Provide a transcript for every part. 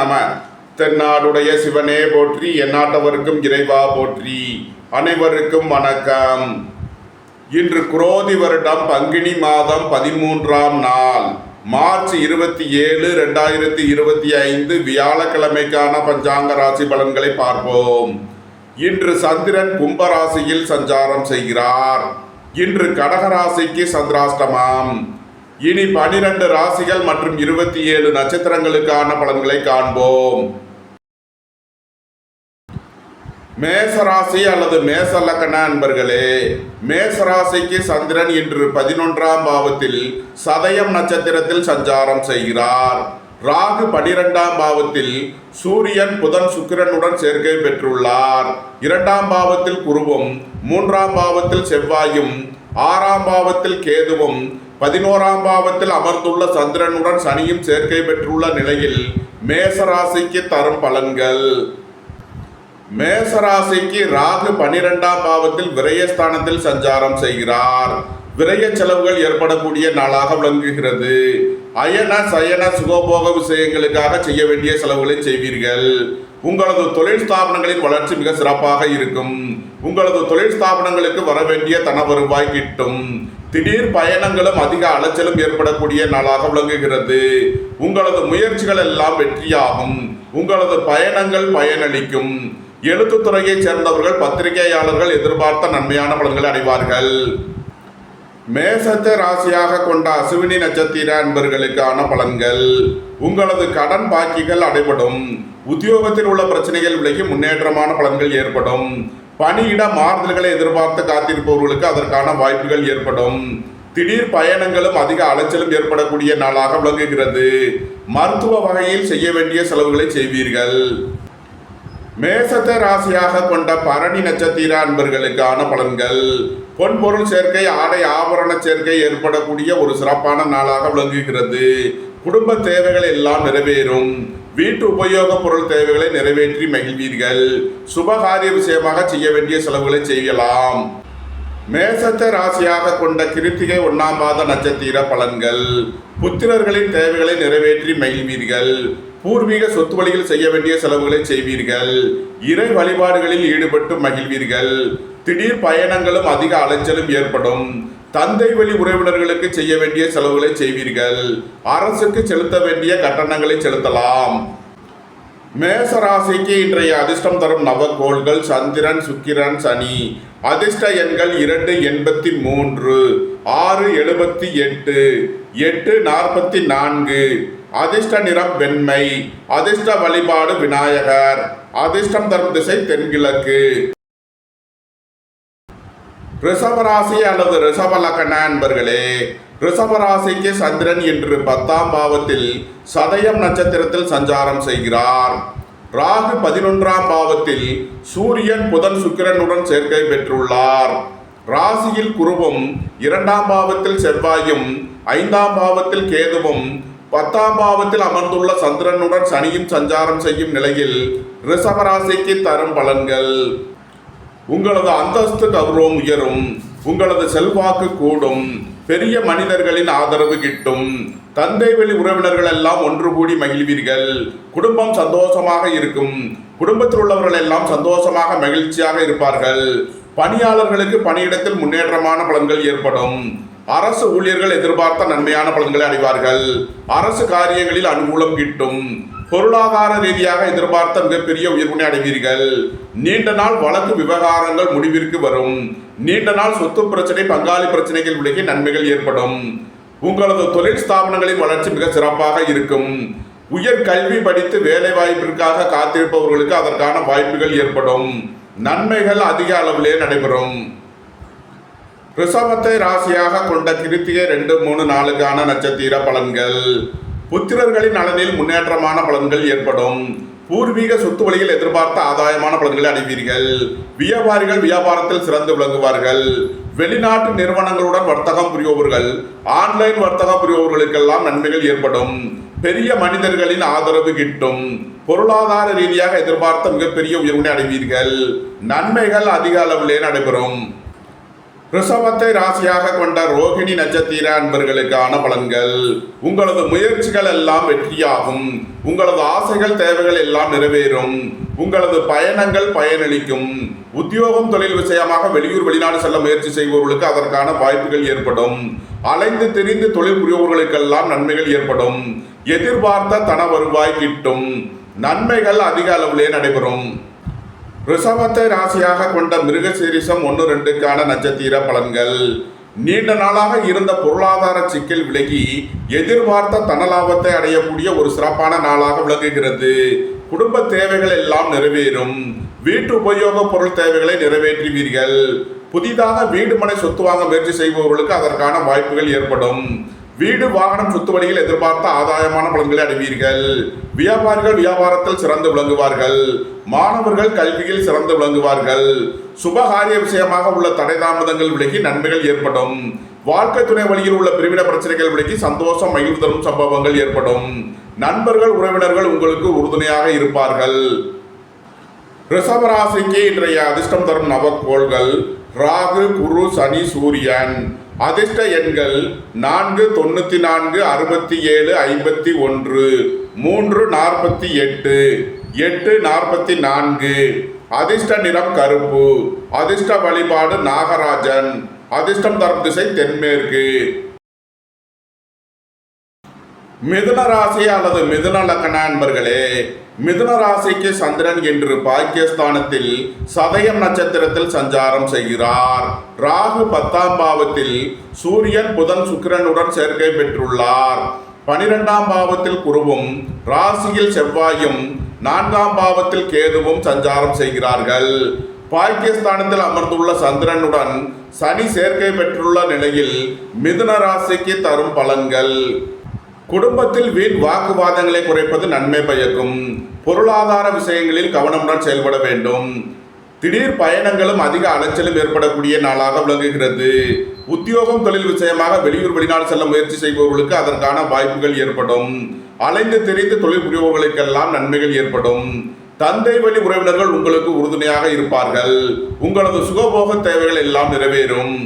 நம. தென்னாடுடைய சிவனே போற்றி, எந்நாட்டவருக்கும் இறைவா போற்றி. அனைவருக்கும் வணக்கம். இன்று குரோதி வருடம் பங்குனி மாதம் 13ஆம் நாள், மார்ச் 27, 2025 வியாழக்கிழமைக்கான பஞ்சாங்க ராசி பலன்களை பார்ப்போம். இன்று சந்திரன் கும்பராசியில் சஞ்சாரம் செய்கிறார். இன்று கடகராசிக்கு சந்திராஷ்டமம். இனி 12 ராசிகள் மற்றும் 27 நட்சத்திரங்களுக்கான பலன்களை காண்போம். மேசராசி அல்லது மேச லக்ன அன்பர்களே, மேசராசிக்கு சந்திரன் இன்று 11ஆம் பாவத்தில் சதயம் நட்சத்திரத்தில் சஞ்சாரம் செய்கிறார். ராகு 12ஆம் பாவத்தில் சூரியன் புதன் சுக்கிரனுடன் சேர்க்கை பெற்றுள்ளார். 2ஆம் பாவத்தில் குருவும், 3ஆம் பாவத்தில் செவ்வாயும், 6ஆம் பாவத்தில் கேதுவும், 11ஆம் பாவத்தில் அமர்ந்துள்ள சந்திரனுடன் சனியும் சேர்க்கை பெற்றுள்ள நிலையில் மேசராசிக்கு தரும் பலன்கள். மேசராசிக்கு ராகு 12ஆம் பாவத்தில் விரயஸ்தானத்தில் சஞ்சாரம் செய்கிறார். விரய செலவுகள் ஏற்படக்கூடிய நாளாக விளங்குகிறது. அயன சயன சுகபோக விஷயங்களுக்காக செய்ய வேண்டிய செலவுகளை செய்வீர்கள். உங்களது தொழில் ஸ்தாபனங்களின் வளர்ச்சி மிக சிறப்பாக இருக்கும். உங்களது தொழில் ஸ்தாபனங்களுக்கு வர வேண்டிய தன வருவாய் கிட்டும். திடீர் பயணங்களும் அதிக அலைச்சலும் ஏற்படக்கூடிய நாளாக விளங்குகிறது. உங்களது முயற்சிகள் எல்லாம் வெற்றியாகும். உங்களது பயணங்கள் பயனளிக்கும். எழுத்துத்துறையைச் சேர்ந்தவர்கள், பத்திரிகையாளர்கள் எதிர்பார்த்த நன்மையான பலன்களை அடைவார்கள். மேசத்தை ராசியாக கொண்ட அசுவினி நட்சத்திர அன்பர்களுக்கான பலன்கள். உங்களது கடன் பாக்கிகள் அடைபடும். உத்தியோகத்தில் உள்ள பிரச்சனைகள் விலகி முன்னேற்றமான பலன்கள் ஏற்படும். பணியிட மாறுதல்களை எதிர்பார்த்து காத்திருப்பவர்களுக்கு அதற்கான வாய்ப்புகள் ஏற்படும். திடீர் பயணங்களும் அதிக அலைச்சலும் ஏற்படக்கூடிய நாளாக விளங்குகிறது. மருத்துவ வகையில் செய்ய வேண்டிய செலவுகளை செய்வீர்கள். மேசத்தை ராசியாக கொண்ட பரணி நட்சத்திர அன்பர்களுக்கான பலன்கள். பொன்பொருள் சேர்க்கை, ஆடை ஆபரண சேர்க்கை ஏற்படக்கூடிய ஒரு சிறப்பான நாளாக விளங்குகிறது. குடும்ப தேவைகள் எல்லாம் நிறைவேறும். வீட்டு உபயோக பொருள் தேவைகளை நிறைவேற்றி மகிழ்வீர்கள். சுபகாரிய விஷயமாக செய்ய வேண்டிய செலவுகளை செய்யலாம். மேசத்தை ராசியாக கொண்ட கிருத்திகை 1ஆம் பாத நட்சத்திர பலன்கள். புத்திரர்களின் தேவைகளை நிறைவேற்றி மகிழ்வீர்கள். பூர்வீக சொத்து வழியில் செய்ய வேண்டிய செலவுகளை செய்வீர்கள். இறை வழிபாடுகளில் ஈடுபட்டு மகிழ்வீர்கள். திடீர் பயணங்களும் அதிக அலைச்சலும் ஏற்படும். தந்தை வழி உறவினர்களுக்கு செய்ய வேண்டிய செலவுகளை செய்வீர்கள். அரசுக்கு செலுத்த வேண்டிய கட்டணங்களை செலுத்தலாம். மேசராசிக்கு இன்றைய அதிர்ஷ்டம் தரும் நவகோள்கள் சந்திரன், சுக்கிரன், சனி. அதிர்ஷ்ட எண்கள் 283, 678, 844. அதிர்ஷ்ட நிறம் வெண்மை. அதிர்ஷ்ட வழிபாடு விநாயகர். அதிர்ஷ்டம் தரும் திசை தென்கிழக்கு. ரிஷபராசி அல்லது ரிஷப லக்ன அன்பர்களே, ரிஷபராசிக்கு சந்திரன் இன்று 10ஆம் பாவத்தில் சதயம் நட்சத்திரத்தில் சஞ்சாரம் செய்கிறார். ராகு 11ஆம் பாவத்தில் சூரியன் புதன் சுக்கிரனுடன் சேர்க்கை பெற்றுள்ளார். ராசியில் குருவும், 2ஆம் பாவத்தில் செவ்வாயும், 5ஆம் பாவத்தில் கேதுவும், 10ஆம் பாவத்தில் அமர்ந்துள்ள சந்திரனுடன் சனியும் சஞ்சாரம் செய்யும் நிலையில் ரிஷபராசிக்கு தரும் பலன்கள். உங்களது அந்தஸ்து கௌரவம் உயரும். உங்களது செல்வாக்கு கூடும். பெரிய மனிதர்களின் ஆதரவு கிட்டும். தந்தை வழி உறவினர்கள் எல்லாம் ஒன்று கூடி மகிழ்வீர்கள். குடும்பம் சந்தோஷமாக இருக்கும். குடும்பத்தில் உள்ளவர்கள் எல்லாம் சந்தோஷமாக மகிழ்ச்சியாக இருப்பார்கள். பணியாளர்களுக்கு பணியிடத்தில் முன்னேற்றமான பலன்கள் ஏற்படும். அரசு ஊழியர்கள் எதிர்பார்த்த நன்மையான பலன்களை அடைவார்கள். அரசு காரியங்களில் அனுகூலம் கிட்டும். பொருளாதார ரீதியாக எதிர்பார்த்த மிகப்பெரிய உயர்வினை அடைவீர்கள். நீண்ட நாள் வழக்கு விவகாரங்கள் முடிவிற்கு வரும். நீண்ட நாள் சொத்து பிரச்சனை, பங்காளி பிரச்சனைகள் விலகி நன்மைகள் ஏற்படும். உங்களது தொழில் ஸ்தாபனங்களின் வளர்ச்சி மிக சிறப்பாக இருக்கும். உயர் கல்வி படித்து வேலை வாய்ப்பிற்காக காத்திருப்பவர்களுக்கு அதற்கான வாய்ப்புகள் ஏற்படும். நன்மைகள் அதிக அளவிலே நடைபெறும். ரிஷபத்தை ராசியாக கொண்ட கிருத்திகை 2, 3, 4க்கான நட்சத்திர பலன்கள். புத்திரர்களின் நலனில் முன்னேற்றமான பலன்கள் ஏற்படும். பூர்வீக சொத்து வழியில் எதிர்பார்த்த ஆதாயமான பலன்களை அடைவீர்கள். வியாபாரிகள் வியாபாரத்தில் சிறந்து விளங்குவார்கள். வெளிநாட்டு நிறுவனங்களுடன் வர்த்தகம் புரிபவர்கள், ஆன்லைன் வர்த்தகம் புரிபவர்களுக்கெல்லாம் நன்மைகள் ஏற்படும். பெரிய மனிதர்களின் ஆதரவு கிட்டும். பொருளாதார ரீதியாக எதிர்பார்த்த மிகப்பெரிய உயர்வினை அடைவீர்கள். நன்மைகள் அதிக அளவிலே நடைபெறும். ரிஷபத்தை ராசியாக கொண்ட ரோகிணி நட்சத்திர அன்பர்களுக்கான பலன்கள். உங்களது முயற்சிகள் எல்லாம் வெற்றியாகும். உங்களது ஆசைகள் தேவைகள் எல்லாம் நிறைவேறும். உங்களது பயணங்கள் பயனளிக்கும். உத்தியோகம் தொழில் விஷயமாக வெளியூர் வெளிநாடு செல்ல முயற்சி செய்பவர்களுக்கு அதற்கான வாய்ப்புகள் ஏற்படும். அலைந்து திரிந்து தொழில் புரிபவர்களுக்கெல்லாம் நன்மைகள் ஏற்படும். எதிர்பார்த்த தன வருவாய் கிட்டும். நன்மைகள் அதிக அளவிலே நடைபெறும். ரிஷபத்தை ராசியாக கொண்ட மிருகசீரிஷம் 1-2க்கான நட்சத்திர பலன்கள். நீண்ட நாளாக இருந்த பொருளாதார சிக்கல் விலகி எதிர்பார்த்த தனலாபத்தை அடையக்கூடிய ஒரு சிறப்பான நாளாக விளங்குகிறது. குடும்ப தேவைகள் எல்லாம் நிறைவேறும். வீட்டு உபயோக பொருள் தேவைகளை நிறைவேற்றுவீர்கள். புதிதாக வீடு மனை சொத்து வாங்க முயற்சி செய்பவர்களுக்கு அதற்கான வாய்ப்புகள் ஏற்படும். வீடு வாகனம் சொத்து வழியில் எதிர்பார்த்த ஆதாயமான பலன்களை அடைவீர்கள். வியாபாரிகள் வியாபாரத்தில் சிறந்து விளங்குவார்கள். மாணவர்கள் கல்வியில் சிறந்து விளங்குவார்கள். சுபகாரிய விஷயமாக உள்ள தடை தாமதங்கள் விலகி நன்மைகள் ஏற்படும். வாழ்க்கை துணை வழியில் உள்ள பிரிவின பிரச்சனைகள் விலகி சந்தோஷம் மகிழ்வு தரும் சம்பவங்கள் ஏற்படும். நண்பர்கள் உறவினர்கள் உங்களுக்கு உறுதுணையாக இருப்பார்கள். ரிஷபராசிக்கு இன்றைய அதிர்ஷ்டம் தரும் நவக்கோள்கள் ராகு, குரு, சனி, சூரியன். அதிர்ஷ்ட எண்கள் 4, 94, 67, 51, 3, 48, 8, 44. அதிர்ஷ்ட நிறம் கருப்பு. அதிர்ஷ்ட வழிபாடு நாகராஜன். அதிர்ஷ்டம் தரும் திசை தென்மேற்கு. மிதுன ராசி அல்லது மிதுன லக்ன அன்பர்களே, மிதுன ராசிக்கு சந்திரன் என்று பாக்கியஸ்தானத்தில் சதயம் நட்சத்திரத்தில் சஞ்சாரம் செய்கிறார். ராகு 10ஆம் பாவத்தில் சூரியன் புதன் சுக்கிரனுடன் சேர்க்கை பெற்றுள்ளார். 12ஆம் பாவத்தில் குருவும் ராசியில் செவ்வாயும் 4ஆம் பாவத்தில் கேதுவும் சஞ்சாரம் செய்கிறார்கள். பாக்கியஸ்தானத்தில் அமர்ந்துள்ள சந்திரனுடன் சனி சேர்க்கை பெற்றுள்ள நிலையில் மிதுன ராசிக்கு தரும் பலன்கள். குடும்பத்தில் வீண் வாக்குவாதங்களை குறைப்பது நன்மை பயக்கும். பொருளாதார விஷயங்களில் கவனமுடன் செயல்பட வேண்டும். திடீர் பயணங்களும் அதிக அலைச்சலும் ஏற்படக்கூடிய நாளாக விளங்குகிறது. உத்தியோகம் தொழில் விஷயமாக வெளியூர் வெளிநாடு செல்ல முயற்சி செய்பவர்களுக்கு அதற்கான வாய்ப்புகள் ஏற்படும். அலைந்து திரிந்து தொழில் புரிபவர்களுக்கெல்லாம் நன்மைகள் ஏற்படும். தந்தை வழி உறவினர்கள் உங்களுக்கு உறுதுணையாக இருப்பார்கள். உங்களது சுகபோக தேவைகள் எல்லாம் நிறைவேறும்.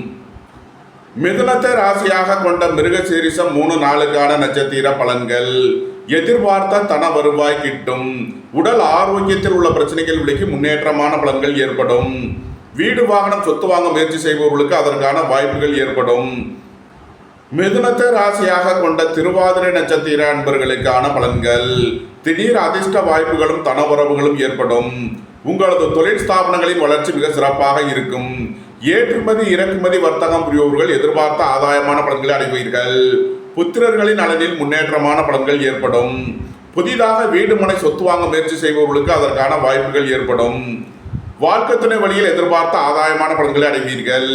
மிதுனத்தை ராசியாக கொண்ட மிருகசீரிஷம் 3-4க்கான நட்சத்திர பலன்கள். எதிர்பார்த்த தன வருவாய் கிட்டும். உடல் ஆரோக்கியத்தில் உள்ள பிரச்சனைகள் விலகி முன்னேற்றமான பலன்கள் ஏற்படும். வீடு வாகனம் சொத்து வாங்க முயற்சி செய்பவர்களுக்கு அதற்கான வாய்ப்புகள் ஏற்படும். மிதுனத்தை ராசியாக கொண்ட திருவாதிரை நட்சத்திர அன்பர்களுக்கான பலன்கள். திடீர் அதிர்ஷ்ட வாய்ப்புகளும் தனவரவுகளும் ஏற்படும். உங்களது தொழில் ஸ்தாபனங்களின் வளர்ச்சி மிக சிறப்பாக இருக்கும். ஏற்றுமதி இறக்குமதி வர்த்தகம் புரிபவர்கள் எதிர்பார்த்த ஆதாயமான பலன்களை அடைவீர்கள். புத்திரர்களின் நலனில் முன்னேற்றமான பலன்கள் ஏற்படும். புதிதாக வீடு மனை சொத்து வாங்க முயற்சி செய்பவர்களுக்கு அதற்கான வாய்ப்புகள் ஏற்படும். வாழ்க்கை துணை வழியில் எதிர்பார்த்த ஆதாயமான பலன்களை அடைவீர்கள்.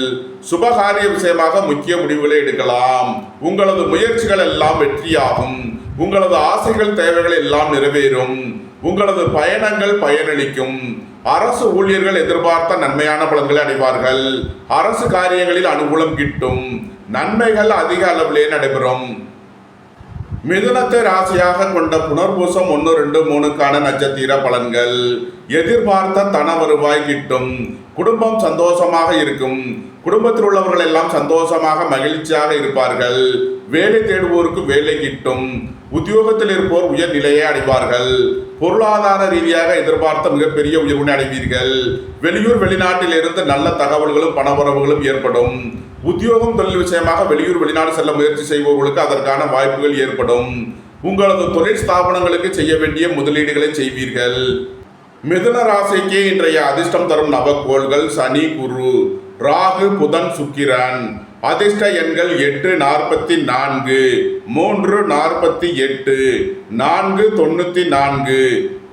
சுபகாரிய விஷயமாக முக்கிய முடிவுகளை எடுக்கலாம். உங்களது முயற்சிகள் எல்லாம் வெற்றியாகும். உங்களது ஆசைகள் தேவைகள் எல்லாம் நிறைவேறும். உங்களது பயணங்கள் பயனளிக்கும். அரசு ஊழியர்கள் எதிர்பார்த்த நன்மையான பலன்களை அடைவார்கள். அரசு காரியங்களில் அனுகூலம் கிட்டும். நன்மைகள் அதிக அளவிலே நடைபெறும். மிதுனத்தை ராசியாக கொண்ட புனர்பூசம் 1-2-3க்கான நட்சத்திர பலன்கள். எதிர்பார்த்த தன வருவாய் கிட்டும். குடும்பம் சந்தோஷமாக இருக்கும். குடும்பத்தில் உள்ளவர்கள் எல்லாம் சந்தோஷமாக மகிழ்ச்சியாக இருப்பார்கள். வேலை தேடுவோருக்கு வேலை கிட்டும். உத்தியோகத்தில் இருப்போர் உயர் நிலையை அடைவார்கள். பொருளாதார ரீதியாக எதிர்பார்த்த மிகப்பெரிய உயர்வினை அடைவீர்கள். வெளியூர் வெளிநாட்டில் இருந்து நல்ல தகவல்களும் பணவரவுகளும் ஏற்படும். உத்தியோகம் தொழில் விஷயமாக வெளியூர் வெளிநாடு செல்ல முயற்சி செய்பவர்களுக்கு அதற்கான வாய்ப்புகள் ஏற்படும். உங்களது தொழில் ஸ்தாபனங்களுக்கு செய்ய வேண்டிய முதலீடுகளை செய்வீர்கள். மிதுன ராசிக்கு இன்றைய அதிர்ஷ்டம் தரும் நவக்கோள்கள் சனி, குரு, ராகு, புதன், சுக்கிரன். அதிர்ஷ்ட எண்கள் 8-44, 3-48, 4-94,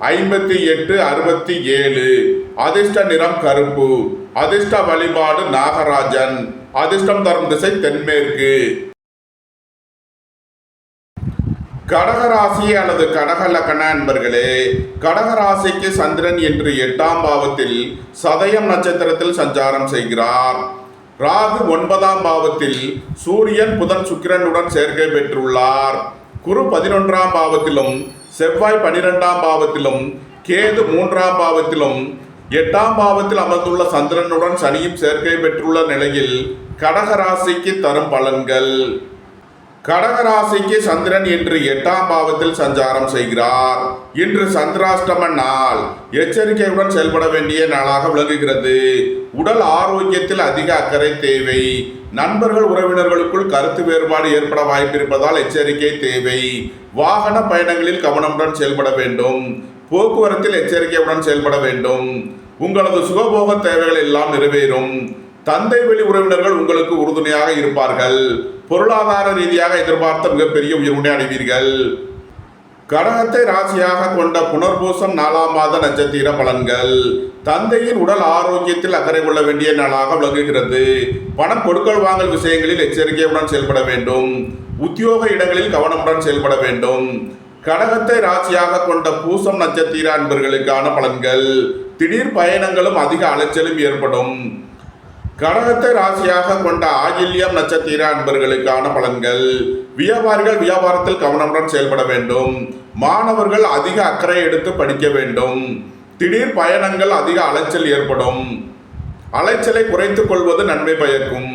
58-67. அதிர்ஷ்ட நிறம் கருப்பு. அதிர்ஷ்ட வழிபாடு நாகராஜன். அதிர்ஷ்டம் தரும் திசை தென்மேற்கு. கடகராசி அல்லது கடக லக்ன அன்பர்களே, கடகராசிக்கு சந்திரன் என்று 8ஆம் பாவத்தில் சதயம் நட்சத்திரத்தில் சஞ்சாரம் செய்கிறார். ராகு 9ஆம் பாவத்தில் சூரியன் புதன் சுக்கிரனுடன் சேர்க்கை பெற்றுள்ளார். குரு 11ஆம் பாவத்திலும் செவ்வாய் 12ஆம் பாவத்திலும் கேது 3ஆம் பாவத்திலும் 8ஆம் பாவத்தில் அமர்ந்துள்ள சந்திரனுடன் சனியும் சேர்க்கை பெற்றுள்ள நிலையில் கடகராசிக்கு தரும் பலன்கள். கடகராசிக்கு சந்திரன் இன்று 8ஆம் பாவத்தில் சஞ்சாரம் செய்கிறார். இன்று சந்திராஷ்டம நாள். எச்சரிக்கையுடன் செயல்பட வேண்டிய நாளாக விளங்குகிறது. உடல் ஆரோக்கியத்தில் அதிக அக்கறை தேவை. நண்பர்கள் உறவினர்களுக்குள் கருத்து வேறுபாடு ஏற்பட வாய்ப்பிருப்பதால் எச்சரிக்கை தேவை. வாகன பயணங்களில் கவனமுடன் செயல்பட வேண்டும். போக்குவரத்தில் எச்சரிக்கையுடன் செயல்பட வேண்டும். உங்களது சுகபோக தேவைகள் எல்லாம் நிறைவேறும். தந்தை வழி உறவினர்கள் உங்களுக்கு உறுதுணையாக இருப்பார்கள். பொருளாதார ரீதியாக எதிர்பார்த்த மிகப்பெரிய உயர்வுனை அடைவீர்கள். கடகத்தை ராசியாக கொண்ட புனர்பூசம் 4ஆம் மாத நட்சத்திர பலன்கள். தந்தையின் உடல் ஆரோக்கியத்தில் அக்கறை கொள்ள வேண்டிய நாளாக விளங்குகிறது. பணம் கொடுக்கல் வாங்கல் விஷயங்களில் எச்சரிக்கையுடன் செயல்பட வேண்டும். உத்தியோக இடங்களில் கவனமுடன் செயல்பட வேண்டும். கடகத்தை ராசியாக கொண்ட பூசம் நட்சத்திர அன்பர்களுக்கான பலன்கள். திடீர் பயணங்களும் அதிக அலைச்சலும் ஏற்படும். கடகத்தை ராசியாக கொண்ட ஆயில்யம் நட்சத்திர அன்பர்களுக்கான பலன்கள். வியாபாரிகள் வியாபாரத்தில் கவனமுடன் செயல்பட வேண்டும். மாணவர்கள் அதிக அக்கறை எடுத்து படிக்க வேண்டும். திடீர் பயணங்கள் அதிக அலைச்சல் ஏற்படும். அலைச்சலை குறைத்துக் கொள்வது நன்மை பயக்கும்.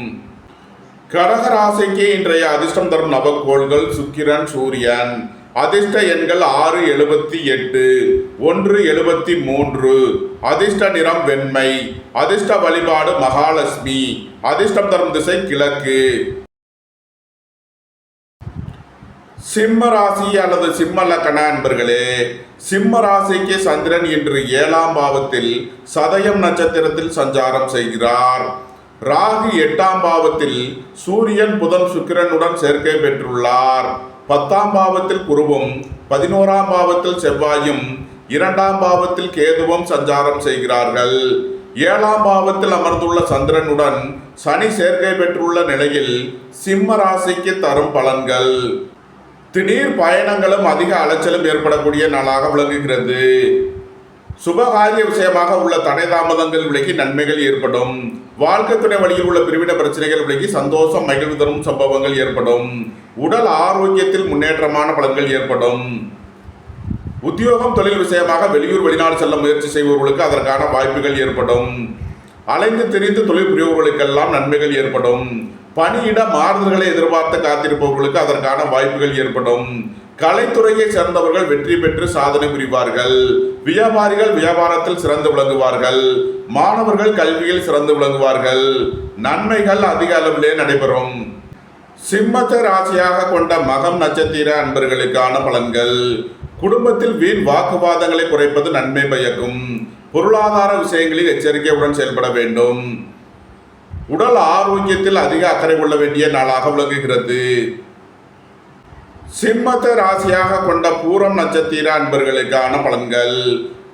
கடக ராசிக்கு இன்றைய அதிர்ஷ்டம் தரும் நவக்கோள்கள் சுக்கிரன், சூரியன். அதிர்ஷ்ட எண்கள் 6, 78, 1, 73. அதிர்ஷ்ட நிறம் வெண்மை. அதிர்ஷ்ட வழிபாடு மகாலட்சுமி. அதிர்ஷ்டம் தரும் திசை கிழக்கு. சிம்ம ராசி அல்லது சிம்ம லக்கண அன்பர்களே, சிம்ம ராசிக்கு சந்திரன் இன்று 7ஆம் பாவத்தில் சதயம் நட்சத்திரத்தில் சஞ்சாரம் செய்கிறார். ராகு 8ஆம் பாவத்தில் சூரியன், புதன், சுக்கிரனுடன் சேர்க்கை பெற்றுள்ளார். 10ஆம் பாவத்தில் குருவும் 11ஆம் பாவத்தில் செவ்வாயும் 2ஆம் பாவத்தில் கேதுவும் சஞ்சாரம் செய்கிறார்கள். 7ஆம் பாவத்தில் அமர்ந்துள்ள சந்திரனுடன் சனி சேர்க்கை பெற்றுள்ள நிலையில் சிம்ம ராசிக்கு தரும் பலன்கள். திடீர் பயணங்களும் அதிக அலைச்சலும் ஏற்படக்கூடிய நாளாக விளங்குகிறது. சுபகாரிய விஷயமாக உள்ள தடை தாமதங்கள் விலகி நன்மைகள் ஏற்படும். வாழ்க்கை துணை வழியில் உள்ள பிரிவின பிரச்சனைகள் விலகி சந்தோஷம், மகிழ்வு தரும் சம்பவங்கள் ஏற்படும். உடல் ஆரோக்கியத்தில் முன்னேற்றமான பலன்கள் ஏற்படும். உத்தியோகம், தொழில் விஷயமாக வெளியூர் வெளிநாடு செல்ல முயற்சி செய்பவர்களுக்கு அதற்கான வாய்ப்புகள் ஏற்படும். அலைந்து திரிந்து தொழில் புரிபவர்களுக்கெல்லாம் நன்மைகள் ஏற்படும். பணியிட மாறுதல்களை எதிர்பார்த்து காத்திருப்பவர்களுக்கு அதற்கான வாய்ப்புகள் ஏற்படும். கலைத்துறையை சேர்ந்தவர்கள் வெற்றி பெற்று சாதனை புரிவார்கள். வியாபாரிகள் வியாபாரத்தில் சிறந்து விளங்குவார்கள். மாணவர்கள் கல்வியில் சிறந்து விளங்குவார்கள். நன்மைகள் அதிக அளவிலே நடைபெறும். சிம்மத்தை ராசியாக கொண்ட மகம் நட்சத்திர அன்பர்களுக்கான பலன்கள். குடும்பத்தில் வீண் வாக்குவாதங்களை குறைப்பது நன்மை பயக்கும். பொருளாதார விஷயங்களில் எச்சரிக்கையுடன் செயல்பட வேண்டும். உடல் ஆரோக்கியத்தில் அதிக அக்கறை கொள்ள வேண்டிய நாளாக விளங்குகிறது. சிம்மத்தை ராசியாக கொண்ட பூரம் நட்சத்திர அன்பர்களுக்கான பலன்கள்.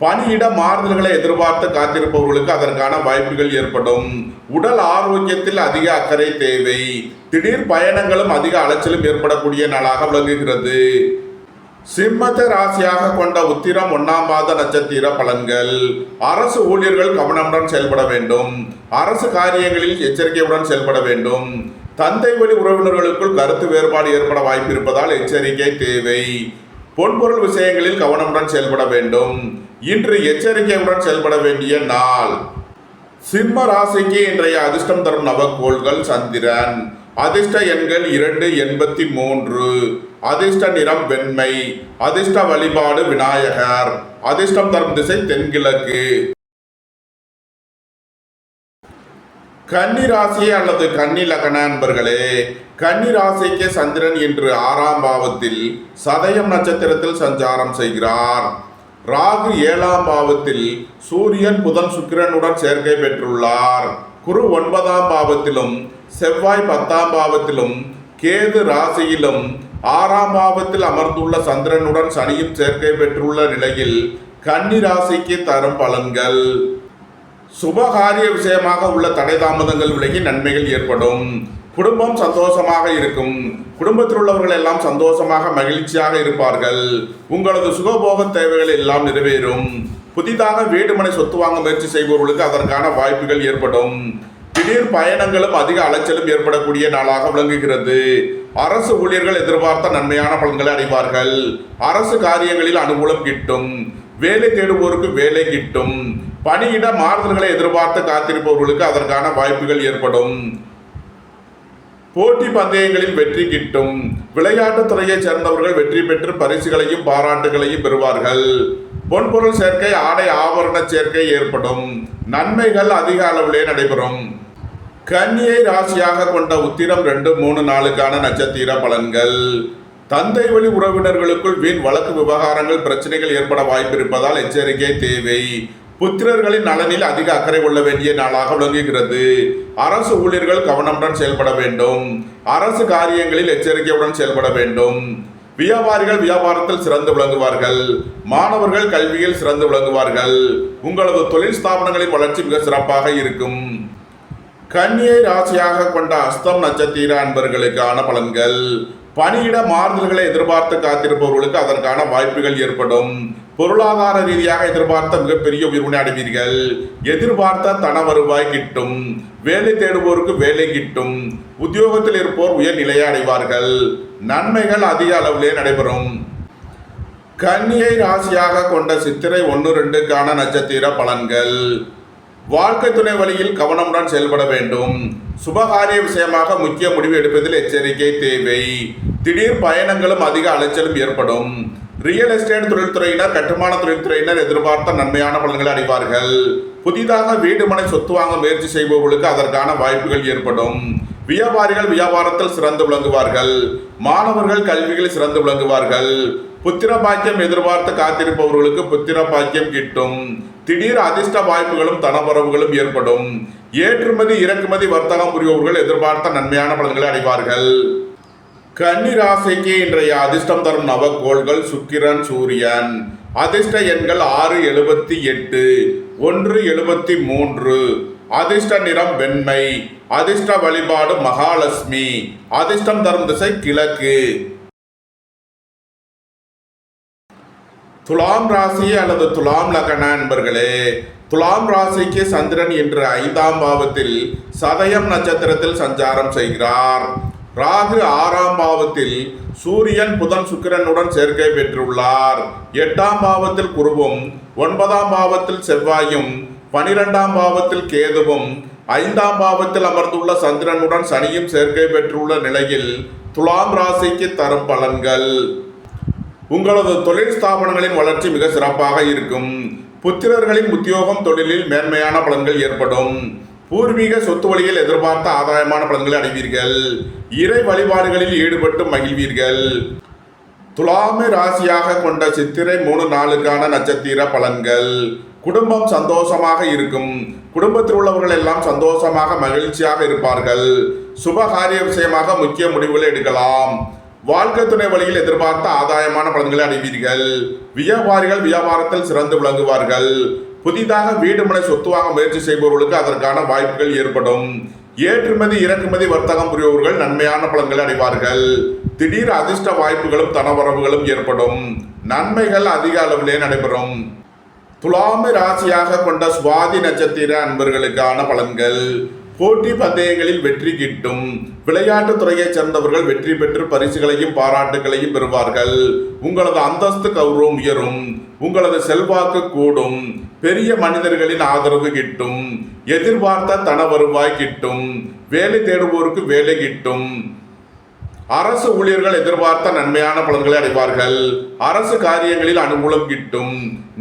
பணியிட மாறுதல்களை எதிர்பார்த்து காத்திருப்பவர்களுக்கு அதற்கான வாய்ப்புகள் ஏற்படும். உடல் ஆரோக்கியத்தில் அதிக அக்கறை தேவை. திடீர் பயணங்களும் அதிக அலைச்சலும் ஏற்படக்கூடிய நாளாக விளங்குகிறது. சிம்மத்தை ராசியாக கொண்ட உத்திரம் 1ஆம் பாத நட்சத்திர பலன்கள். அரசு ஊழியர்கள் கவனமுடன் செயல்பட வேண்டும். அரசு காரியங்களில் எச்சரிக்கையுடன் செயல்பட வேண்டும். தந்தை வழி உறவினர்களுக்குள் கருத்து வேறுபாடு ஏற்பட வாய்ப்பு இருப்பதால் எச்சரிக்கை தேவை. பொன்பொருள் விஷயங்களில் கவனமுடன் செயல்பட வேண்டும். இன்று எச்சரிக்கையுடன் செயல்பட வேண்டிய நாள். சிம்ம ராசிக்கு இன்றைய அதிர்ஷ்டம் தரும் நவக்கோள்கள் சந்திரன். அதிர்ஷ்ட எண்கள் 2, 83. அதிர்ஷ்ட நிறம் வெண்மை. அதிர்ஷ்ட வழிபாடு விநாயகர். அதிர்ஷ்டம் தரும் திசை தென்கிழக்கு. கன்னி ராசி அல்லது கன்னி லக்ன அன்பர்களே, கன்னி ராசிக்கு சந்திரன் இன்று 6ஆம் பாவத்தில் சதயம் நட்சத்திரத்தில் சஞ்சாரம் செய்கிறார். ராகு 7ஆம் பாவத்தில் சூரியன், புதன், சுக்கிரனுடன் சேர்க்கை பெற்றுள்ளார். குரு 9ஆம் பாவத்திலும் செவ்வாய் 10ஆம் பாவத்திலும் கேது ராசியிலும் 6ஆம் பாவத்தில் அமர்ந்துள்ள சந்திரனுடன் சனியும் சேர்க்கை பெற்றுள்ள நிலையில் கன்னி ராசிக்கு தரும் பலன்கள். சுபகாரிய விஷயமாக உள்ள தடை தாமதங்கள் விலகி நன்மைகள் ஏற்படும். குடும்பம் சந்தோஷமாக இருக்கும். குடும்பத்தில் உள்ளவர்கள் எல்லாம் சந்தோஷமாக மகிழ்ச்சியாக இருப்பார்கள். உங்களது சுகபோக தேவைகள் எல்லாம் நிறைவேறும். புதிதாக வீடு மனை சொத்து வாங்க முயற்சி செய்பவர்களுக்கு அதற்கான வாய்ப்புகள் ஏற்படும். திடீர் பயணங்களும் அதிக அலைச்சலும் ஏற்படக்கூடிய நாளாக விளங்குகிறது. அரசு ஊழியர்கள் எதிர்பார்த்த நன்மையான பலன்களை அடைவார்கள். அரசு காரியங்களில் அனுகூலம் கிட்டும். வேலை தேடுவோருக்கு வேலை கிட்டும். பணியிட மாறுதல்களை எதிர்பார்த்து காத்திருப்பவர்களுக்கு அதற்கான வாய்ப்புகள் ஏற்படும். போட்டி பந்தயங்களில் வெற்றி கிட்டும். விளையாட்டுத் துறையைச் சேர்ந்தவர்கள் வெற்றி பெற்று பரிசுகளையும் பாராட்டுகளையும் பெறுவார்கள். பொன்பொருள் சேர்க்கை, ஆடை ஆபரண சேர்க்கை ஏற்படும். நன்மைகள் அதிக அளவிலே நடைபெறும். கன்னியை ராசியாக கொண்ட உத்திரம் 2, 3 நாளுக்கான நட்சத்திர பலன்கள். தந்தை வழி உறவினர்களுக்குள் வீண் வழக்கு விவகாரங்கள் பிரச்சனைகள் ஏற்பட வாய்ப்பிருப்பதால் எச்சரிக்கை தேவை. புத்திரர்களின் நலனில் அதிக அக்கறை கொள்ள வேண்டிய நாளாக விளங்குகிறது. அரசு ஊழியர்கள் கவனமுடன் செயல்பட வேண்டும். அரசு காரியங்களில் எச்சரிக்கையுடன் செயல்பட வேண்டும். வியாபாரிகள் வியாபாரத்தில் சிறந்து விளங்குவார்கள். மாணவர்கள் கல்வியில் சிறந்து விளங்குவார்கள். உங்களது தொழில் ஸ்தாபனங்களின் வளர்ச்சி மிக சிறப்பாக இருக்கும். கன்னியை ராசியாக கொண்ட அஸ்தம் நட்சத்திர அன்பர்களுக்கான பலன்கள். பணியிட மாறுதல்களை எதிர்பார்த்து காத்திருப்பவர்களுக்கு அதற்கான வாய்ப்புகள் ஏற்படும். பொருளாதார ரீதியாக எதிர்பார்த்த மிகப்பெரிய உயர்வினை அடைவீர்கள். எதிர்பார்த்த தன வருவாய் கிட்டும். வேலை தேடுவோருக்கு வேலை கிட்டும். உத்தியோகத்தில் இருப்போர் உயர் நிலையை அடைவார்கள். நன்மைகள் அதிக அளவிலே நடைபெறும். கன்னியை ராசியாக கொண்ட சித்திரை 1, 2க்கான நட்சத்திர பலன்கள். வாழ்க்கை துணை வழியில் கவனமுடன் செயல்பட வேண்டும். சுபகாரிய விஷயமாக முக்கிய முடிவு எடுப்பதில் எச்சரிக்கை தேவை. திடீர் பயணங்களும் அதிக அலைச்சலும் ஏற்படும். ரியல் எஸ்டேட் தொழில்துறையினர், கட்டுமான தொழில்துறையினர் எதிர்பார்த்த நன்மையான பலன்களை அடைவார்கள். புதிதாக வீடு மனை சொத்து வாங்க முயற்சி செய்பவர்களுக்கு அதற்கான வாய்ப்புகள் ஏற்படும். வியாபாரிகள் வியாபாரத்தில் சிறந்து விளங்குவார்கள். மாணவர்கள் கல்வியில் சிறந்து விளங்குவார்கள். புத்திர பாக்கியம் எதிர்பார்த்து காத்திருப்பவர்களுக்கு புத்திர பாக்கியம் கிட்டும். திடீர் அதிர்ஷ்ட வாய்ப்புகளும் தனவரவுகளும் ஏற்படும். ஏற்றுமதி இறக்குமதி வர்த்தகம் புரிபவர்கள் எதிர்பார்த்த நன்மையான பலன்களை அடைவார்கள். கன்னி ராசிக்கு இன்றைய அதிர்ஷ்டம் தரும் நவக்கோள்கள் சுக்கிரன், சூரியன். அதிர்ஷ்ட எண்கள் 6, 78, 1, 73. அதிர்ஷ்ட நிறம் வெண்மை. அதிர்ஷ்ட வழிபாடு மகாலட்சுமி. அதிர்ஷ்டம் தரும் திசை கிழக்கு. துலாம் ராசி அல்லது துலாம் லக்ன அன்பர்களே, துலாம் ராசிக்கு சந்திரன் இன்று 5ஆம் பாவத்தில் சதயம் நட்சத்திரத்தில் சஞ்சாரம் செய்கிறார். ராகு 6ஆம் பாவத்தில் சூரியன், புதன், சுக்கிரனுடன் சேர்க்கை பெற்றுள்ளார். 8ஆம் பாவத்தில் குருவும், 9ஆம் பாவத்தில் செவ்வாயும், 12ஆம் பாவத்தில் கேதுவும், 5ஆம் பாவத்தில் அமர்ந்துள்ள சந்திரனுடன் சனியும் சேர்க்கை பெற்றுள்ள நிலையில் துலாம் ராசிக்கு தரும் பலன்கள். உங்களது தொழில் ஸ்தாபனங்களின் வளர்ச்சி மிக சிறப்பாக இருக்கும். புத்திரர்களின் உத்தியோகம் தொழிலில் மேன்மையான பலன்கள் ஏற்படும். பூர்வீக சொத்து வழியில் எதிர்பார்த்த ஆதாயமான பலன்களை அடைவீர்கள். இறை வழிபாடுகளில் ஈடுபட்டு மகிழ்வீர்கள். துலாமை ராசியாக கொண்ட சித்திரை 3 நாளுக்கான நட்சத்திர பலன்கள். குடும்பம் சந்தோஷமாக இருக்கும். குடும்பத்தில் உள்ளவர்கள் எல்லாம் சந்தோஷமாக மகிழ்ச்சியாக இருப்பார்கள். சுபகாரிய விஷயமாக முக்கிய முடிவுகளை எடுக்கலாம். வாழ்க்கை துணை வழியில் எதிர்பார்த்த ஆதாயமான பலன்களை அடைவீர்கள். வியாபாரிகள் வியாபாரத்தில் சிறந்து விளங்குவார்கள். புதிதாக வீடு மனை சொத்து வாங்க முயற்சி செய்பவர்களுக்கு அதற்கான வாய்ப்புகள் ஏற்படும். ஏற்றுமதி இறக்குமதி வர்த்தகம் புரிபவர்கள் நன்மையான பலன்களை அடைவார்கள். திடீர் அதிர்ஷ்ட வாய்ப்புகளும் தனவரவுகளும் ஏற்படும். நன்மைகள் அதிக அளவிலே நடைபெறும். துலாமை ராசியாக கொண்ட சுவாதி நட்சத்திர அன்பர்களுக்கான பலன்கள். போட்டி பந்தயங்களில் வெற்றி கிட்டும். விளையாட்டுத் துறையைச் சேர்ந்தவர்கள் வெற்றி பெற்று பரிசுகளையும் பாராட்டுகளையும் பெறுவார்கள். உங்களது அந்தஸ்து கௌரவம் உயரும். உங்களது செல்வாக்கு கூடும். பெரிய மனிதர்களின் ஆதரவு கிட்டும். எதிர்பார்த்த தன வருவாய் கிட்டும். வேலை தேடுவோருக்கு வேலை கிட்டும். அரசு ஊழியர்கள் எதிர்பார்த்த நன்மையான பலன்களை அடைவார்கள். அரசு காரியங்களில் அனுகூலம் கிட்டும்.